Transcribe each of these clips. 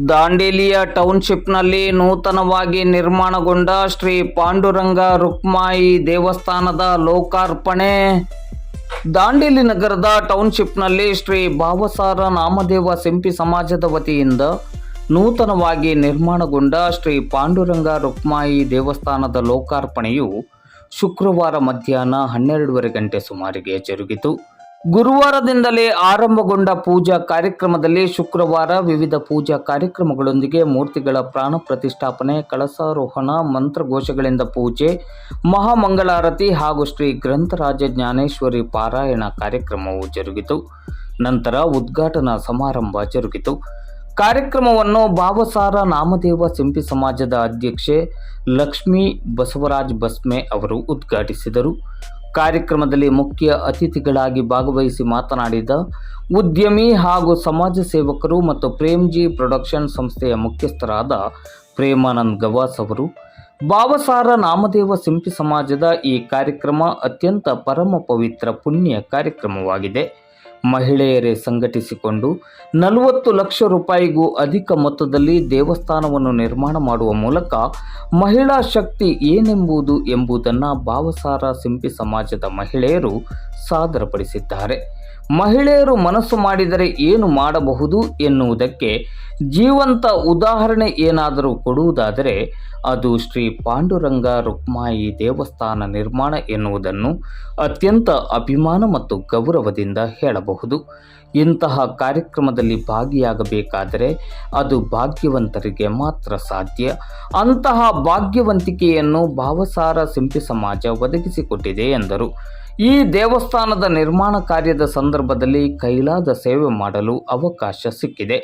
ದಾಂಡೇಲಿಯ ಟೌನ್ಶಿಪ್ನಲ್ಲಿ ನೂತನವಾಗಿ ನಿರ್ಮಾಣಗೊಂಡ ಶ್ರೀ ಪಾಂಡುರಂಗ ರುಕ್ಮಾಯಿ ದೇವಸ್ಥಾನದ ಲೋಕಾರ್ಪಣೆ. ದಾಂಡೇಲಿ ನಗರದ ಟೌನ್ಶಿಪ್ನಲ್ಲಿ ಶ್ರೀ ಭಾವಸಾರ ನಾಮದೇವ ಸಿಂಪಿ ಸಮಾಜದ ವತಿಯಿಂದ ನೂತನವಾಗಿ ನಿರ್ಮಾಣಗೊಂಡ ಶ್ರೀ ಪಾಂಡುರಂಗ ರುಕ್ಮಾಯಿ ದೇವಸ್ಥಾನದ ಲೋಕಾರ್ಪಣೆಯು ಶುಕ್ರವಾರ ಮಧ್ಯಾಹ್ನ 12:30 ಗಂಟೆ ಸುಮಾರಿಗೆ ಜರುಗಿತು. ಗುರುವಾರದಿಂದಲೇ ಆರಂಭಗೊಂಡ ಪೂಜಾ ಕಾರ್ಯಕ್ರಮದಲ್ಲಿ ಶುಕ್ರವಾರ ವಿವಿಧ ಪೂಜಾ ಕಾರ್ಯಕ್ರಮಗಳೊಂದಿಗೆ ಮೂರ್ತಿಗಳ ಪ್ರಾಣ ಪ್ರತಿಷ್ಠಾಪನೆ, ಕಳಸಾರೋಹಣ, ಮಂತ್ರಘೋಷಗಳಿಂದ ಪೂಜೆ, ಮಹಾಮಂಗಳಾರತಿ ಹಾಗೂ ಶ್ರೀ ಗ್ರಂಥರಾಜ ಜ್ಞಾನೇಶ್ವರಿ ಪಾರಾಯಣ ಕಾರ್ಯಕ್ರಮವು ಜರುಗಿತು. ನಂತರ ಉದ್ಘಾಟನಾ ಸಮಾರಂಭ ಜರುಗಿತು. ಕಾರ್ಯಕ್ರಮವನ್ನು ಭಾವಸಾರ ನಾಮದೇವ ಸಿಂಪಿ ಸಮಾಜದ ಅಧ್ಯಕ್ಷೆ ಲಕ್ಷ್ಮೀ ಬಸವರಾಜ್ ಬಸ್ಮೆ ಅವರು ಉದ್ಘಾಟಿಸಿದರು. ಕಾರ್ಯಕ್ರಮದಲ್ಲಿ ಮುಖ್ಯ ಅತಿಥಿಗಳಾಗಿ ಭಾಗವಹಿಸಿ ಮಾತನಾಡಿದ ಉದ್ಯಮಿ ಹಾಗೂ ಸಮಾಜ ಸೇವಕರು ಮತ್ತು ಪ್ರೇಮ್ಜಿ ಪ್ರೊಡಕ್ಷನ್ ಸಂಸ್ಥೆಯ ಮುಖ್ಯಸ್ಥರಾದ ಪ್ರೇಮಾನಂದ್ ಗವಾಸ್ ಅವರು, ಭಾವಸಾರ ನಾಮದೇವ ಸಿಂಪಿ ಸಮಾಜದ ಈ ಕಾರ್ಯಕ್ರಮ ಅತ್ಯಂತ ಪರಮ ಪವಿತ್ರ ಪುಣ್ಯ ಕಾರ್ಯಕ್ರಮವಾಗಿದೆ. ಮಹಿಳೆಯರೇ ಸಂಘಟಿಸಿಕೊಂಡು 40 ಲಕ್ಷ ರೂಪಾಯಿಗೂ ಅಧಿಕ ಮೊತ್ತದಲ್ಲಿ ದೇವಸ್ಥಾನವನ್ನು ನಿರ್ಮಾಣ ಮಾಡುವ ಮೂಲಕ ಮಹಿಳಾ ಶಕ್ತಿ ಎಂಬುದನ್ನು ಭಾವಸಾರ ಸಿಂಪಿ ಸಮಾಜದ ಮಹಿಳೆಯರು ಸಾದರಪಡಿಸಿದ್ದಾರೆ. ಮಹಿಳೆಯರು ಮನಸ್ಸು ಮಾಡಿದರೆ ಏನು ಮಾಡಬಹುದು ಎನ್ನುವುದಕ್ಕೆ ಜೀವಂತ ಉದಾಹರಣೆ ಏನಾದರೂ ಕೊಡುವುದಾದರೆ ಅದು ಶ್ರೀ ಪಾಂಡುರಂಗ ರುಕ್ಮಾಯಿ ದೇವಸ್ಥಾನ ನಿರ್ಮಾಣ ಎನ್ನುವುದನ್ನು ಅತ್ಯಂತ ಅಭಿಮಾನ ಮತ್ತು ಗೌರವದಿಂದ ಹೇಳಬಹುದು. ಇಂತಹ ಕಾರ್ಯಕ್ರಮದಲ್ಲಿ ಭಾಗಿಯಾಗಬೇಕಾದರೆ ಅದು ಭಾಗ್ಯವಂತರಿಗೆ ಮಾತ್ರ ಸಾಧ್ಯ. ಅಂತಹ ಭಾಗ್ಯವಂತಿಕೆಯನ್ನು ಭಾವಸಾರ ಸಿಂಪಿ ಸಮಾಜ ಒದಗಿಸಿಕೊಟ್ಟಿದೆ ಎಂದರು. ಈ ದೇವಸ್ಥಾನದ ನಿರ್ಮಾಣ ಕಾರ್ಯದ ಸಂದರ್ಭದಲ್ಲಿ ಕೈಲಾದ ಸೇವೆ ಮಾಡಲು ಅವಕಾಶ ಸಿಕ್ಕಿದೆ.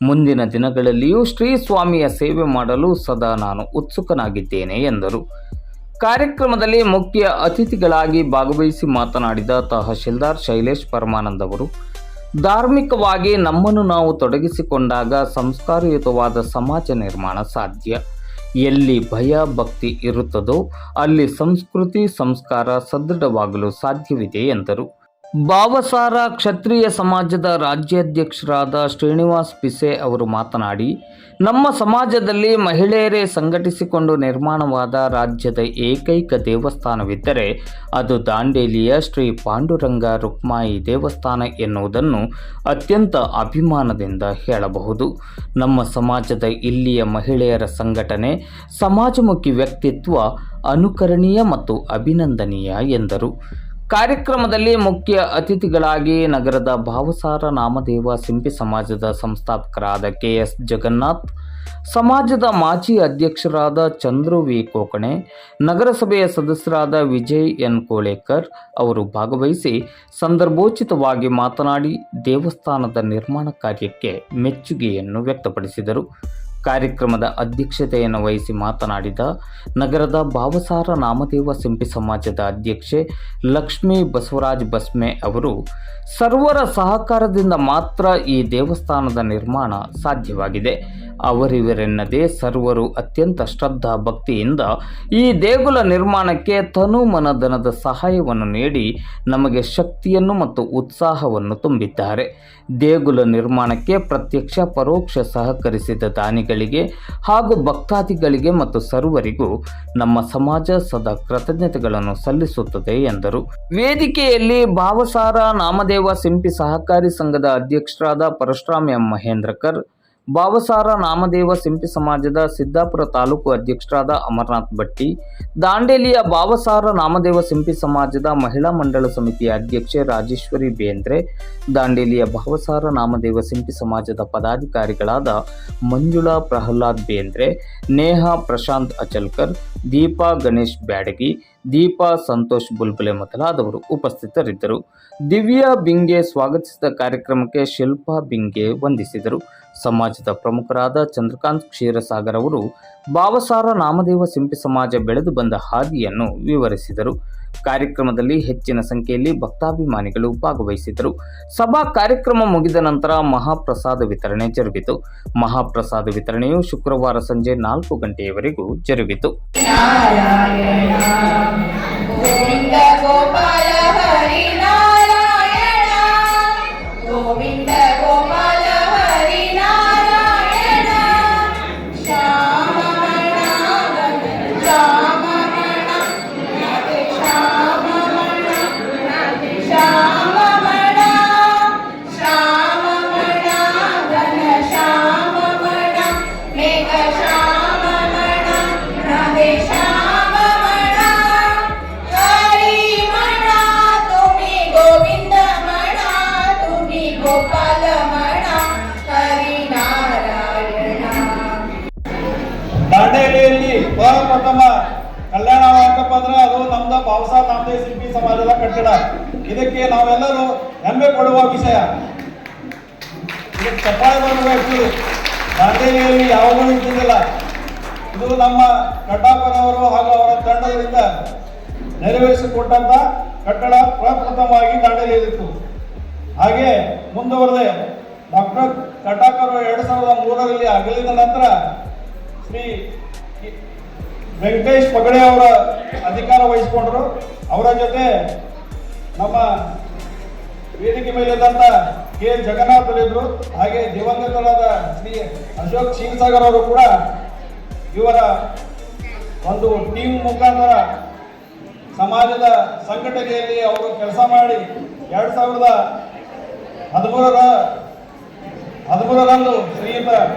ಮುಂದಿನ ದಿನಗಳಲ್ಲಿಯೂ ಶ್ರೀ ಸ್ವಾಮಿಯ ಸೇವೆ ಮಾಡಲು ಸದಾ ನಾನು ಉತ್ಸುಕನಾಗಿದ್ದೇನೆ ಎಂದರು. ಕಾರ್ಯಕ್ರಮದಲ್ಲಿ ಮುಖ್ಯ ಅತಿಥಿಗಳಾಗಿ ಭಾಗವಹಿಸಿ ಮಾತನಾಡಿದ ತಹಶೀಲ್ದಾರ್ ಶೈಲೇಶ್ ಪರಮಾನಂದ್ ಅವರು, ಧಾರ್ಮಿಕವಾಗಿ ನಮ್ಮನ್ನು ನಾವು ತೊಡಗಿಸಿಕೊಂಡಾಗ ಸಂಸ್ಕಾರಯುತವಾದ ಸಮಾಜ ನಿರ್ಮಾಣ ಸಾಧ್ಯ. ಎಲ್ಲಿ ಭಯ ಭಕ್ತಿ ಇರುತ್ತದೋ ಅಲ್ಲಿ ಸಂಸ್ಕೃತಿ ಸಂಸ್ಕಾರ ಸದೃಢವಾಗಲು ಸಾಧ್ಯವಿದೆ ಎಂದರು. ಭಾವಸಾರ ಕ್ಷತ್ರಿಯ ಸಮಾಜದ ರಾಜ್ಯಾಧ್ಯಕ್ಷರಾದ ಶ್ರೀನಿವಾಸ್ ಪಿಸೆ ಅವರು ಮಾತನಾಡಿ, ನಮ್ಮ ಸಮಾಜದಲ್ಲಿ ಮಹಿಳೆಯರೇ ಸಂಘಟಿಸಿಕೊಂಡು ನಿರ್ಮಾಣವಾದ ರಾಜ್ಯದ ಏಕೈಕ ದೇವಸ್ಥಾನವಿದ್ದರೆ ಅದು ದಾಂಡೇಲಿಯ ಶ್ರೀ ಪಾಂಡುರಂಗ ರುಕ್ಮಾಯಿ ದೇವಸ್ಥಾನ ಎನ್ನುವುದನ್ನು ಅತ್ಯಂತ ಅಭಿಮಾನದಿಂದ ಹೇಳಬಹುದು. ನಮ್ಮ ಸಮಾಜದ ಇಲ್ಲಿಯ ಮಹಿಳೆಯರ ಸಂಘಟನೆ, ಸಮಾಜಮುಖಿ ವ್ಯಕ್ತಿತ್ವ ಅನುಕರಣೀಯ ಮತ್ತು ಅಭಿನಂದನೀಯ ಎಂದರು. ಕಾರ್ಯಕ್ರಮದಲ್ಲಿ ಮುಖ್ಯ ಅತಿಥಿಗಳಾಗಿ ನಗರದ ಭಾವಸಾರ ನಾಮದೇವ ಸಿಂಪಿ ಸಮಾಜದ ಸಂಸ್ಥಾಪಕರಾದ KS ಜಗನ್ನಾಥ್, ಸಮಾಜದ ಮಾಜಿ ಅಧ್ಯಕ್ಷರಾದ ಚಂದ್ರು ವಿ ಕೋಕಣೆ, ನಗರಸಭೆಯ ಸದಸ್ಯರಾದ ವಿಜಯ್ ಎನ್ ಕೋಳೇಕರ್ ಅವರು ಭಾಗವಹಿಸಿ ಸಂದರ್ಭೋಚಿತವಾಗಿ ಮಾತನಾಡಿ ದೇವಸ್ಥಾನದ ನಿರ್ಮಾಣ ಕಾರ್ಯಕ್ಕೆ ಮೆಚ್ಚುಗೆಯನ್ನು ವ್ಯಕ್ತಪಡಿಸಿದರು. ಕಾರ್ಯಕ್ರಮದ ಅಧ್ಯಕ್ಷತೆಯನ್ನು ವಹಿಸಿ ಮಾತನಾಡಿದ ನಗರದ ಭಾವಸಾರ ನಾಮದೇವ ಸಿಂಪಿ ಸಮಾಜದ ಅಧ್ಯಕ್ಷೆ ಲಕ್ಷ್ಮೀ ಬಸವರಾಜ್ ಬಸ್ಮೆ ಅವರು, ಸರ್ವರ ಸಹಕಾರದಿಂದ ಮಾತ್ರ ಈ ದೇವಸ್ಥಾನದ ನಿರ್ಮಾಣ ಸಾಧ್ಯವಾಗಿದೆ. ಅವರಿವರೆನ್ನದೇ ಸರ್ವರು ಅತ್ಯಂತ ಶ್ರದ್ಧಾ ಭಕ್ತಿಯಿಂದ ಈ ದೇಗುಲ ನಿರ್ಮಾಣಕ್ಕೆ ತನು ಮನಧನದ ಸಹಾಯವನ್ನು ನೀಡಿ ನಮಗೆ ಶಕ್ತಿಯನ್ನು ಮತ್ತು ಉತ್ಸಾಹವನ್ನು ತುಂಬಿದ್ದಾರೆ. ದೇಗುಲ ನಿರ್ಮಾಣಕ್ಕೆ ಪ್ರತ್ಯಕ್ಷ ಪರೋಕ್ಷ ಸಹಕರಿಸಿದ ದಾನಿಗಳಿಗೆ ಹಾಗೂ ಭಕ್ತಾದಿಗಳಿಗೆ ಮತ್ತು ಸರ್ವರಿಗೂ ನಮ್ಮ ಸಮಾಜ ಸದಾ ಕೃತಜ್ಞತೆಗಳನ್ನು ಸಲ್ಲಿಸುತ್ತದೆ ಎಂದರು. ವೇದಿಕೆಯಲ್ಲಿ ಭಾವಸಾರ ನಾಮದೇವ ಸಿಂಪಿ ಸಹಕಾರಿ ಸಂಘದ ಅಧ್ಯಕ್ಷರಾದ ಪರಶುರಾಮ್ ಎಂ ಮಹೇಂದ್ರಕರ್, ಭಾವಸಾರ ನಾಮದೇವ ಸಿಂಪಿ ಸಮಾಜದ ಸಿದ್ದಾಪುರ ತಾಲೂಕು ಅಧ್ಯಕ್ಷರಾದ ಅಮರನಾಥ್ ಭಟ್ಟಿ, ದಾಂಡೇಲಿಯ ಭಾವಸಾರ ನಾಮದೇವ ಸಿಂಪಿ ಸಮಾಜದ ಮಹಿಳಾ ಮಂಡಳ ಸಮಿತಿಯ ಅಧ್ಯಕ್ಷೆ ರಾಜೇಶ್ವರಿ ಬೇಂದ್ರೆ, ದಾಂಡೇಲಿಯ ಭಾವಸಾರ ನಾಮದೇವ ಸಿಂಪಿ ಸಮಾಜದ ಪದಾಧಿಕಾರಿಗಳಾದ ಮಂಜುಳಾ ಪ್ರಹ್ಲಾದ್ ಬೇಂದ್ರೆ, ನೇಹಾ ಪ್ರಶಾಂತ್ ಅಚಲ್ಕರ್, ದೀಪಾ ಗಣೇಶ್ ಬ್ಯಾಡಗಿ, ದೀಪಾ ಸಂತೋಷ್ ಬುಲ್ಬುಲೆ ಮೊದಲಾದವರು ಉಪಸ್ಥಿತರಿದ್ದರು. ದಿವ್ಯಾ ಬಿಂಗೆ ಸ್ವಾಗತಿಸಿದ ಕಾರ್ಯಕ್ರಮಕ್ಕೆ ಶಿಲ್ಪಾ ಬಿಂಗೆ ವಂದಿಸಿದರು. ಸಮಾಜದ ಪ್ರಮುಖರಾದ ಚಂದ್ರಕಾಂತ್ ಕ್ಷೀರಸಾಗರ್ ಅವರು ಭಾವಸಾರ ನಾಮದೇವ ಸಿಂಪಿ ಸಮಾಜ ಬೆಳೆದು ಬಂದ ಹಾದಿಯನ್ನು ವಿವರಿಸಿದರು. ಕಾರ್ಯಕ್ರಮದಲ್ಲಿ ಹೆಚ್ಚಿನ ಸಂಖ್ಯೆಯಲ್ಲಿ ಭಕ್ತಾಭಿಮಾನಿಗಳು ಭಾಗವಹಿಸಿದರು. ಸಭಾ ಕಾರ್ಯಕ್ರಮ ಮುಗಿದ ನಂತರ ಮಹಾಪ್ರಸಾದ ವಿತರಣೆ ಜರುಗಿತು. ಮಹಾಪ್ರಸಾದ ವಿತರಣೆಯು ಶುಕ್ರವಾರ ಸಂಜೆ 4 ಗಂಟೆಯವರೆಗೂ ಜರುಗಿತು. ಗೋವಿಂದ ಗೋಪಾಲ ಹರಿ ನಾರಾಯಣ ದಾಂಡೇಲಿಯಲ್ಲಿ ಪ್ರಥಮ ಕಲ್ಯಾಣ ಯಾಕಪ್ಪ ಅಂದ್ರೆ ಅದು ನಮ್ದು ಬಾಬಾಸಾಹೇಬ್ ನಾಮದೇವ್ ಶಿಲ್ಪಿ ಸಮಾಜದ ಕಟ್ಟಡ. ಇದಕ್ಕೆ ನಾವೆಲ್ಲರೂ ಹೆಮ್ಮೆ ಪಡುವ ವಿಷಯ. ಇದಕ್ಕೆ ಚಪ್ಪಾಳೆ ಬರಬೇಕು. ದಾಂಡೇಲಿಯಲ್ಲಿ ಯಾವಾಗಲೂ ಇದ್ದಿದ್ದಿಲ್ಲ. ಇದು ನಮ್ಮ ಕಟ್ಟಾಪರವರು ಹಾಗೂ ಅವರ ತಂಡದಿಂದ ನೆರವೇರಿಸಿಕೊಟ್ಟಂತ ಕಟ್ಟಡ ಪ್ರಪ್ರಥಮವಾಗಿ ದಾಂಡೇಲಿಯಲ್ಲಿತ್ತು. ಹಾಗೆ ಮುಂದುವರೆದೆ ಡಾಕ್ಟರ್ ಕಟಾಕರ್ 2003ರಲ್ಲಿ ಅಗಲಿದ ನಂತರ ಶ್ರೀ ವೆಂಕಟೇಶ್ ಪಗಡೆ ಅವರ ಅಧಿಕಾರ ವಹಿಸಿಕೊಂಡರು. ಅವರ ಜೊತೆ ನಮ್ಮ ವೇದಿಕೆ ಮೇಲಿದ್ದಂಥ ಕೆ ಜಗನ್ನಾಥ್ ಅವರಿದ್ರು. ಹಾಗೆ ದಿವಂಗತರಾದ ಶ್ರೀ ಅಶೋಕ್ ಶಿವಸಾಗರ್ ಅವರು ಕೂಡ ಇವರ ಒಂದು ಟೀಮ್ ಮುಖಾಂತರ ಸಮಾಜದ ಸಂಘಟನೆಯಲ್ಲಿ ಅವರು ಕೆಲಸ ಮಾಡಿ 2013ರಂದು ಶ್ರೀಯುತ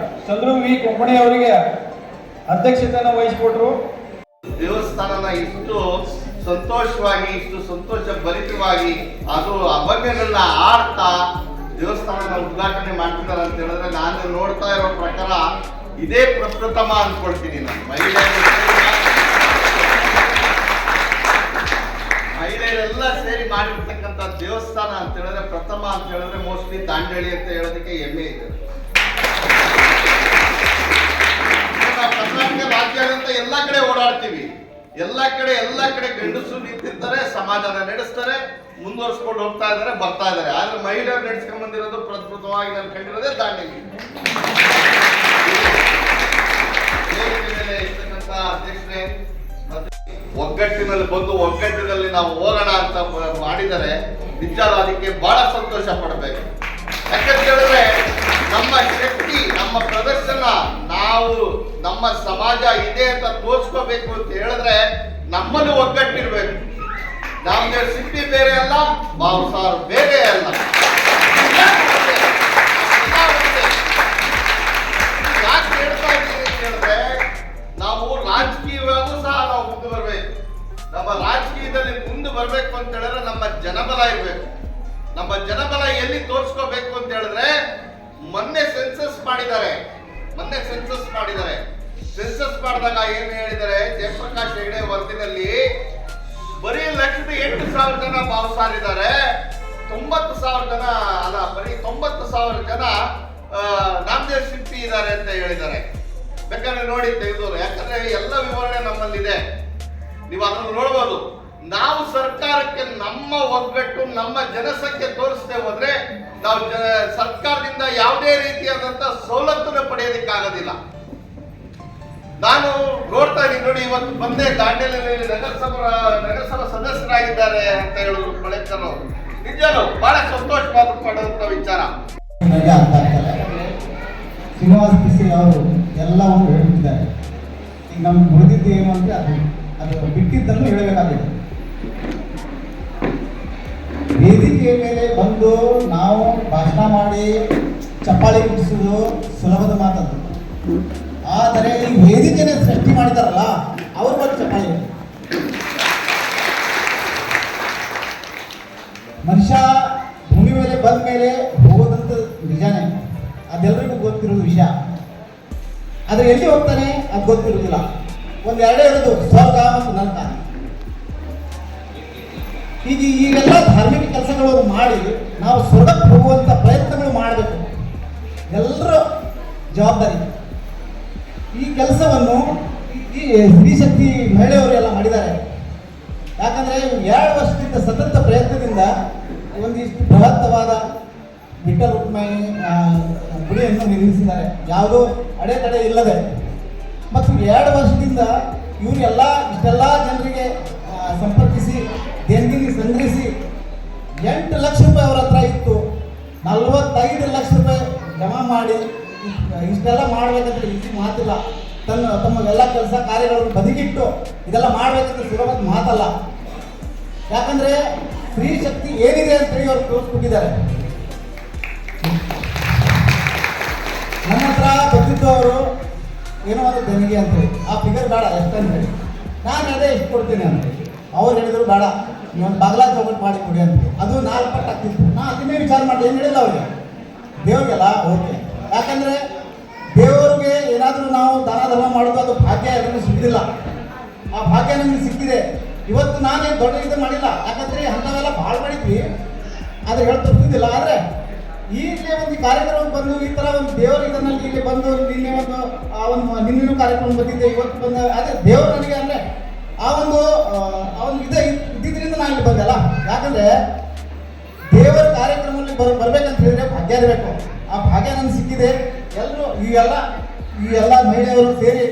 ಚಂದ್ರು ವಿ ಕೊಂಕಣಿ ಅವರಿಗೆ ಅಧ್ಯಕ್ಷತೆಯನ್ನು ವಹಿಸಿಕೊಟ್ರು. ದೇವಸ್ಥಾನನ ಇಷ್ಟು ಸಂತೋಷವಾಗಿ, ಇಷ್ಟು ಸಂತೋಷ ಭರಿತವಾಗಿ ಅದು ಅಭಂಗಗಳನ್ನ ಆಡ್ತಾ ದೇವಸ್ಥಾನನ ಉದ್ಘಾಟನೆ ಮಾಡ್ತಿದ್ದಾರೆ ಅಂತ ಹೇಳಿದ್ರೆ ನಾನು ನೋಡ್ತಾ ಇರೋ ಪ್ರಕಾರ ಇದೇ ಪ್ರಪ್ರಥಮ ಅನ್ಕೊಳ್ತೀನಿ. ನಾನು ಮಹಿಳೆಯರೆಲ್ಲ ಸೇರಿ ಮಾಡಿರ್ತಕ್ಕಂಥ ದೇವಸ್ಥಾನ ಅಂತ ಹೇಳಿದ್ರೆ ಪ್ರಥಮ ಅಂತ ಹೇಳಿದ್ರೆ ಮೋಸ್ಟ್ಲಿ ದಾಂಡೇಲಿ ಅಂತ ಹೇಳೋದಕ್ಕೆ ಹೆಮ್ಮೆ ಇದೆ. ನಾವು ಕರ್ನಾಟಕ ರಾಜ್ಯಾದ್ಯಂತ ಎಲ್ಲ ಕಡೆ ಓಡಾಡ್ತೀವಿ. ಎಲ್ಲ ಕಡೆ ಗಂಡಸರು ನಿಂತಿರ್ತಾರೆ, ಸಮಾಜನ ನಡೆಸ್ತಾರೆ, ಮುಂದುವರ್ಸ್ಕೊಂಡು ಹೋಗ್ತಾ ಇದ್ದಾರೆ, ಬರ್ತಾ ಇದ್ದಾರೆ. ಆದ್ರೆ ಮಹಿಳೆಯರು ನಡೆಸ್ಕೊಂಡ್ ಬಂದಿರೋದು ಪ್ರಪ್ರಥಮವಾಗಿ ನಾನು ಕಂಡಿರೋದೇ ದಾಂಡೇಲಿ. ಇರ್ತಕ್ಕಂಥ ಅಧ್ಯಕ್ಷರೇ ಒಗ್ಗಟ್ಟಿನಲ್ಲಿ ಬಂದು ಒಗ್ಗಟ್ಟಿನಲ್ಲಿ ನಾವು ಹೋಗೋಣ ಅಂತ ಮಾಡಿದರೆ ನಿಜವಾದ ಅದಕ್ಕೆ ಬಹಳ ಸಂತೋಷ ಪಡಬೇಕು. ಯಾಕಂತ ಹೇಳಿದ್ರೆ ನಮ್ಮ ಶಕ್ತಿ, ನಮ್ಮ ಪ್ರದರ್ಶನ, ನಾವು ನಮ್ಮ ಸಮಾಜ ಇದೆ ಅಂತ ತೋರಿಸ್ಕೋಬೇಕು ಅಂತ ಹೇಳಿದ್ರೆ ನಮ್ಮನ್ನು ಒಗ್ಗಟ್ಟಿರ್ಬೇಕು. ನಮ್ಗೆ ಸಿದ್ಧಿ ಬೇರೆ ಅಲ್ಲ, ಬಾಬುಸಾರ್ ಬೇರೆ ಅಲ್ಲ. ಯಾಕೆ ಹೇಳ್ತಾ ಇದ್ದೀನಿ ಅಂತ ಹೇಳಿದ್ರೆ ನಾವು ರಾಜಕೀಯವಾಗೂ ಸಹ ನಾವು ಮುಂದೆ ಬರ್ಬೇಕು. ನಮ್ಮ ರಾಜಕೀಯದಲ್ಲಿ ಮುಂದೆ ಬರ್ಬೇಕು ಅಂತ ಹೇಳಿದ್ರೆ ನಮ್ಮ ಜನಬಲ ಇರ್ಬೇಕು. ನಮ್ಮ ಜನಬಲ ಎಲ್ಲಿ ತೋರಿಸ್ಕೋಬೇಕು ಅಂತ ಹೇಳಿದ್ರೆ ಮೊನ್ನೆ ಸೆನ್ಸಸ್ ಮಾಡಿದ್ದಾರೆ. ಸೆನ್ಸಸ್ ಮಾಡಿದಾಗ ಏನು ಹೇಳಿದ್ದಾರೆ, ಜಯಪ್ರಕಾಶ್ ಹೆಗಡೆ ವರದಿನಲ್ಲಿ ಬರೀ 1,08,000 ಜನ ಬಾಬುಸಾರ್ ಇದ್ದಾರೆ, 90,000 ಜನ ಅಲ್ಲ, ಬರೀ 90,000 ಜನ ನಾಮದೇವ್ ಶಿಲ್ಪಿ ಇದ್ದಾರೆ ಅಂತ ಹೇಳಿದ್ದಾರೆ. ಬೇಕಾದ್ರೆ ನೋಡಿ ತೆಗೆದು, ಯಾಕಂದ್ರೆ ಎಲ್ಲ ವಿವರಣೆ ನಮ್ಮಲ್ಲಿದೆ, ನೀವು ಅದನ್ನು ನೋಡ್ಬೋದು. ನಾವು ಸರ್ಕಾರಕ್ಕೆ ನಮ್ಮ ಒಗ್ಗಟ್ಟು, ನಮ್ಮ ಜನಸಂಖ್ಯೆ ತೋರಿಸದೆ ಹೋದ್ರೆ ನಾವು ಸರ್ಕಾರದಿಂದ ಯಾವುದೇ ರೀತಿಯಾದಂತ ಸವಲತ್ತನ್ನು ಪಡೆಯೋದಕ್ಕಾಗೋದಿಲ್ಲ. ನಾನು ನೋಡ್ತಾ ಇದ್ದೀನಿ ನೋಡಿ, ಇವತ್ತು ಬಂದೆ ದಾಂಡೇಲಿಯಲ್ಲಿ ನಗರಸಭಾ ಸದಸ್ಯರಾಗಿದ್ದಾರೆ ಅಂತ ಹೇಳಿದ್ರು ಬಳಿಕರು. ನಿಜನು ಬಹಳ ಸಂತೋಷ ಪಡುವಂತ ವಿಚಾರ. ಶ್ರೀನಿವಾಸ ಪಿಸಿ ಅವರು ಎಲ್ಲವನ್ನು ಹೇಳ್ತಿದ್ದಾರೆ. ಈಗ ನಮ್ಗೆ ಉಳಿದಿದ್ದು ಏನು ಅಂದರೆ ಅದು ಬಿಟ್ಟಿದ್ದನ್ನು ಹೇಳಬೇಕಾಗಿದೆ. ವೇದಿಕೆಯ ಮೇಲೆ ಬಂದು ನಾವು ಭಾಷಣ ಮಾಡಿ ಚಪ್ಪಾಳಿ ಮುಟ್ಟಿಸೋದು ಸುಲಭದ ಮಾತದ್ದು. ಆದರೆ ಈ ವೇದಿಕೆನೇ ಸೃಷ್ಟಿ ಮಾಡಿದಾರಲ್ಲ, ಅವ್ರ ಬಂದು ಚಪ್ಪಾಳಿ. ಮನುಷ್ಯ ಭೂಮಿ ಮೇಲೆ ಬಂದ ಮೇಲೆ ಹೋಗೋದಂತ ನಿಜಾನೇ, ಅದೆಲ್ಲರಿಗೂ ಗೊತ್ತಿರೋದು ವಿಷಯ. ಆದರೆ ಎಲ್ಲಿ ಹೋಗ್ತಾನೆ ಅದು ಗೊತ್ತಿರೋದಿಲ್ಲ. ಒಂದೆರಡೇ ಇರೋದು, ಸ್ವರ್ಗ ಮತ್ತು ನರಕ. ಈಗೆಲ್ಲ ಧಾರ್ಮಿಕ ಕೆಲಸಗಳು ಮಾಡಿ ನಾವು ಸ್ವರ್ಗಕ್ಕೆ ಹೋಗುವಂಥ ಪ್ರಯತ್ನಗಳು ಮಾಡಬೇಕು. ಎಲ್ಲರ ಜವಾಬ್ದಾರಿ. ಈ ಕೆಲಸವನ್ನು ಈ ಸ್ತ್ರೀಶಕ್ತಿ ಮಹಿಳೆಯವರು ಎಲ್ಲ ಮಾಡಿದ್ದಾರೆ. ಯಾಕಂದರೆ 2 ವರ್ಷದಿಂದ ಸತತ ಪ್ರಯತ್ನದಿಂದ ಒಂದಿಷ್ಟು ಬೃಹತ್ತವಾದ ವಿಠ್ಠಲ ರುಕ್ಮಾಯಿ ಗುಡಿಯನ್ನು ನಿರ್ಮಿಸಿದ್ದಾರೆ, ಯಾವುದೋ ಅಡೆತಡೆ ಇಲ್ಲದೆ. ಮತ್ತು 2 ವರ್ಷದಿಂದ ಇವರೆಲ್ಲ ಇಷ್ಟೆಲ್ಲ ಜನರಿಗೆ ಸಂಪರ್ಕಿಸಿ ದೇಣಿಗೆ ಸಂಗ್ರಹಿಸಿ 8 ಲಕ್ಷ ರೂಪಾಯಿ ಅವರ ಹತ್ರ ಇತ್ತು. 45 ಲಕ್ಷ ರೂಪಾಯಿ ಜಮಾ ಮಾಡಿ ಇಷ್ಟೆಲ್ಲ ಮಾಡಬೇಕಂದ್ರೆ ಈಸಿ ಮಾತಿಲ್ಲ. ತಮ್ಮೆಲ್ಲ ಕೆಲಸ ಕಾರ್ಯಗಳನ್ನು ಬದಿಗಿಟ್ಟು ಇದೆಲ್ಲ ಮಾಡಬೇಕಂದ್ರೆ ಸುಲಭದ ಮಾತಲ್ಲ. ಯಾಕಂದರೆ ಸ್ತ್ರೀ ಶಕ್ತಿ ಏನಿದೆ ಅಂತೇಳಿ ಅವರು ತೋರಿಸ್ಬಿಟ್ಟಿದ್ದಾರೆ. ನಮ್ಮ ಹತ್ರ ಬಂದಿದ್ದು ಅವರು ಏನೋ ಒಂದು ದೇಣಿಗೆ ಅಂತೇಳಿ, ಆ ಫಿಗರ್ ಬೇಡ ಎಷ್ಟಂತೇಳಿ. ನಾನು ಅದೇ ಎಷ್ಟು ಕೊಡ್ತೀನಿ ಅಂತೇಳಿ. ಅವ್ರು ಹೇಳಿದ್ರು ಬೇಡ, ನೀವೊಂದು ಬಾಗ್ಲಾ ಚೌಕಟ್ಟು ಮಾಡಿ ಕೊಡಿ ಅಂತ. ಅದು 4 ಪಟ್ಟು ಆಗ್ತಿತ್ತು. ನಾ ಅದನ್ನೇ ವಿಚಾರ ಮಾಡಿ ಏನು ಹೇಳಿಲ್ಲ ಅವ್ರಿಗೆ. ದೇವ್ರಿಗೆಲ್ಲ ಓಕೆ. ಯಾಕಂದರೆ ದೇವ್ರಿಗೆ ಏನಾದರೂ ಏನಾದರೂ ನಾವು ದಾನ ಧರ್ಮ ಮಾಡೋದು ಅದು ಭಾಗ್ಯ ಅದನ್ನು ಸಿಕ್ಕಿಲ್ಲ. ಆ ಭಾಗ್ಯ ನಮಗೆ ಸಿಕ್ಕಿದೆ. ಇವತ್ತು ನಾನೇನು ದೊಡ್ಡ ಇದು ಮಾಡಿಲ್ಲ, ಯಾಕಂದ್ರೆ ಅಂಥವೆಲ್ಲ ಭಾಳ ಮಾಡಿದ್ವಿ, ಆದರೆ ಹೇಳ್ತಿದ್ದಿಲ್ಲ. ಆದರೆ ಇಲ್ಲಿ ಒಂದು ಕಾರ್ಯಕ್ರಮ ಬಂದು ಈ ಥರ ಒಂದು ದೇವರ ಇದರಲ್ಲಿ ಇಲ್ಲಿ ಬಂದು ನಿನ್ನೆ ಒಂದು ನಿನ್ನೆ ಕಾರ್ಯಕ್ರಮ ಬಂದಿದ್ದೆ, ಇವತ್ತು ಬಂದ ಅದೇ ದೇವರು ನನಗೆ ಅಂದರೆ ಆ ಒಂದು ಇದ್ದಿದ್ದರಿಂದ ನಾನು ಇಲ್ಲಿ ಬಂದಲ್ಲ. ಯಾಕಂದರೆ ದೇವರ ಕಾರ್ಯಕ್ರಮದಲ್ಲಿ ಬರ್ಬೇಕಂತ ಹೇಳಿದ್ರೆ ಭಾಗ್ಯ ಇರಬೇಕು. ಆ ಭಾಗ್ಯ ನನಗೆ ಸಿಕ್ಕಿದೆ. ಎಲ್ಲರೂ ಈ ಎಲ್ಲ ಮಹಿಳೆಯರು ಸೇರಿ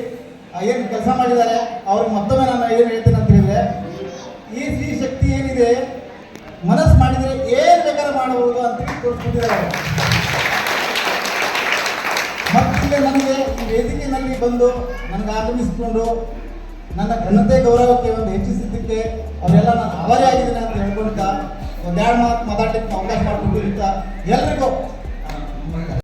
ಏನು ಕೆಲಸ ಮಾಡಿದ್ದಾರೆ ಅವ್ರಿಗೆ ಮತ್ತೊಮ್ಮೆ ನಾನು ಏನು ಹೇಳ್ತೀನಿ ಅಂತ ಹೇಳಿದ್ರೆ, ಈ ಸ್ತ್ರೀ ಶಕ್ತಿ ಏನಿದೆ ಮನಸ್ಸು ಮಾಡಿದರೆ ಏನು ಬೇಕಾದ್ರೆ ಮಾಡಬಹುದು ಅಂತ ತೋರಿಸ್ಬಿಟ್ಟಿದ್ದಾರೆ. ಮತ್ತೆ ನನಗೆ ಈ ವೇದಿಕೆಯಲ್ಲಿ ಬಂದು ನನಗೆ ಆಗಮಿಸಿಕೊಂಡು ನನ್ನ ಘನತೆ ಗೌರವಕ್ಕೆ ಒಂದು ಹೆಚ್ಚಿಸಿದ್ದಕ್ಕೆ ಅವರೆಲ್ಲ ನಾನು ಆಭಾರಿ ಆಗಿದ್ದೀನಿ ಅಂತ ಹೇಳ್ಕೊಳ್ತಾ ಒಂದೆರಡು ಮಾತು ಮಾತಾಡಲಿಕ್ಕೆ ಅವಕಾಶ ಮಾಡಿಕೊಟ್ಟಿರ್ತಾ ಎಲ್ರಿಗೂ